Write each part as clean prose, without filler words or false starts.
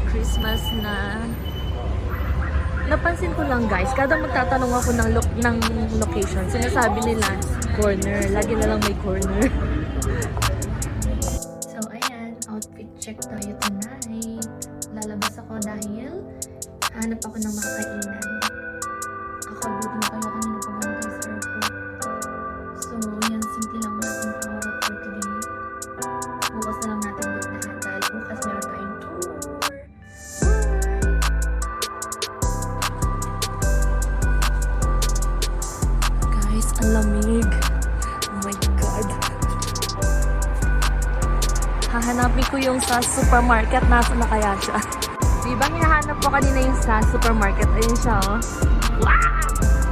Christmas na. Napansin ko lang guys, kada magtatanong ako ng location, sinasabi nila corner. Lagi na lang may corner. So ayan, outfit check tayo tonight. Lalabas ako dahil hanap ako ng makakainan. Kakagutom kayo kanina pag-antay sa airport. So yan, simple lang natin ang outfit for today. Bukas na lang natin gagdahan dahil bukas meron tayong tour. Guys, ang lamig. Oh my God. Hahanapin ko yung sa supermarket. Nasa na kaya siya? Diba hinahanap ko kanina yung sa supermarket? Ayun siya, oh. Wow!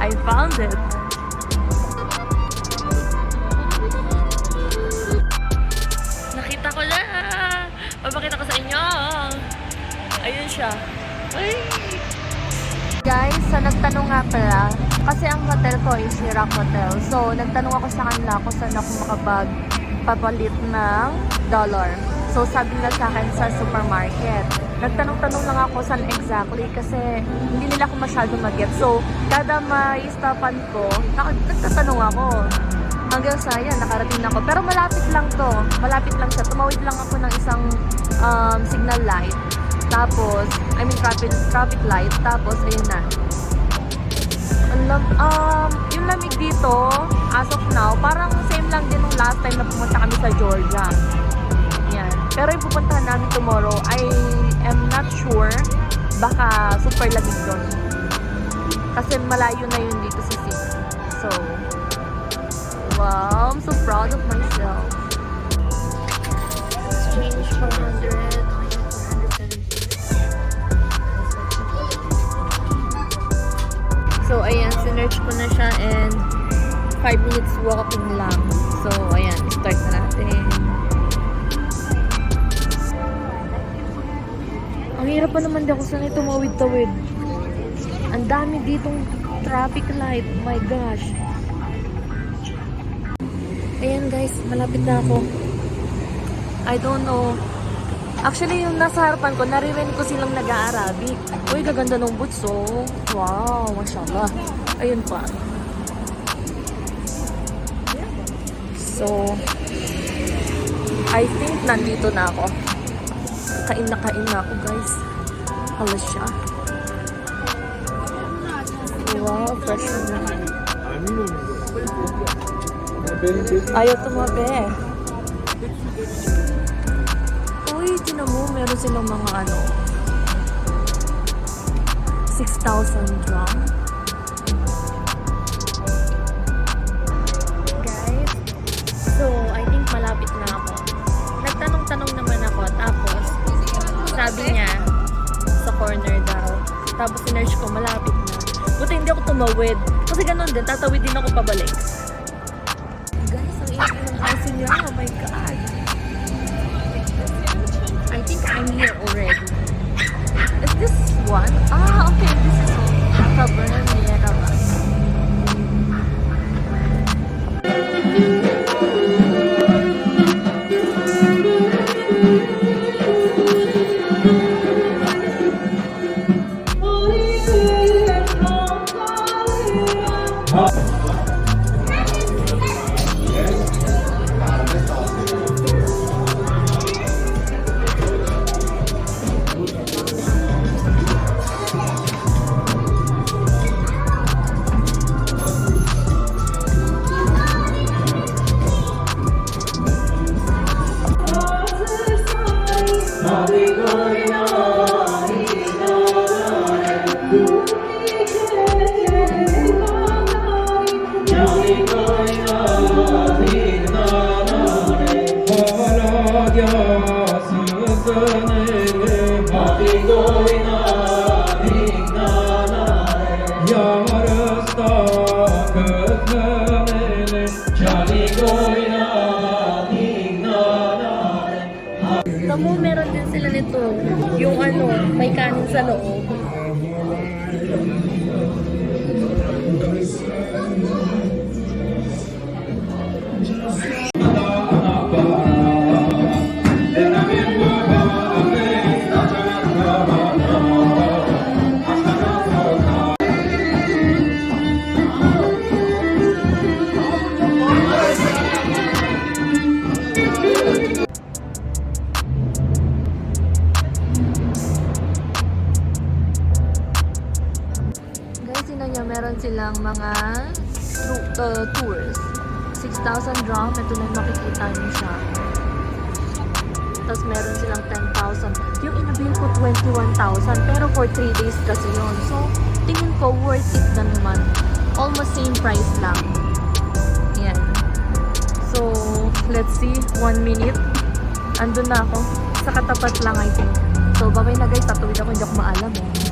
I found it. Nakita ko na! Papakita ko sa inyo! Ayun siya. Ay! Guys, nagtanong nga pala, kasi ang hotel ko is Rock Hotel. So, nagtanong ako sa kanila kung saan ako makapagpapalit ng dollar. So, sabi nila sa akin sa supermarket. Nagtanong-tanong lang ako saan exactly kasi hindi nila ako masyado mag-get. So, kada may stopan ko, nagtatanong ako. Hanggang sa yan, nakarating na ako. Pero malapit lang to. Malapit lang siya. Tumawid lang ako ng isang signal light. Tapos, traffic light. Tapos, ayun na. Yung lamig dito, as of now, parang same lang din nung last time na pumunta kami sa Georgia. Yan. Pero yung pupuntahan namin tomorrow, I am not sure. Baka super lamig doon. Kasi malayo na yun dito sa city. So, wow, I'm so proud of myself. Change 400. So, ayan, sinerch ko na siya and 5 minutes walking lang. So, ayan, start na natin. Ang hirap pa naman din ako sanay tumawid-tawid. Ang dami ditong traffic light. Oh my gosh. Ayan guys, malapit na ako. I don't know. Actually, yung nasa harapan ko, naririnig ko silang nag-Arabic. Uy, gaganda ng boots, oh. Wow, mashallah. Ayun pa. So, I think nandito na ako. Kain na ako, guys. Hala siya. Wow, fresh na. Ayaw tumabi. Uy, tinan mo, meron silang mga 6,000 drum. Guys, so I think malapit na ako. Nagtanong-tanong naman ako, tapos sabi niya sa corner daw. Tapos sinerch ko, malapit na. Buti hindi ako tumawid. Kasi ganun din, tatawid din ako pabalik. Guys, ang ingay ng aso niya. Oh my God. I think I'm here already. Is this one? Ah, okay. This is Cabernet Sauvignon. Tamo, meron din sila nito. Yung may kanin sa loob. meron silang mga tours. 6,000 drum. Ito na yung makikita niyo siya. Tapos meron silang 10,000. Yung inabil ko 21,000. Pero for 3 days kasi yun. So, tingin ko worth it na naman. Almost same price lang. Yan. So, let's see. 1 minute. Andun na ako. Sa katapat lang, I think. So, bye-bye na guys. Tatuwid ako. Hindi ako maalam eh.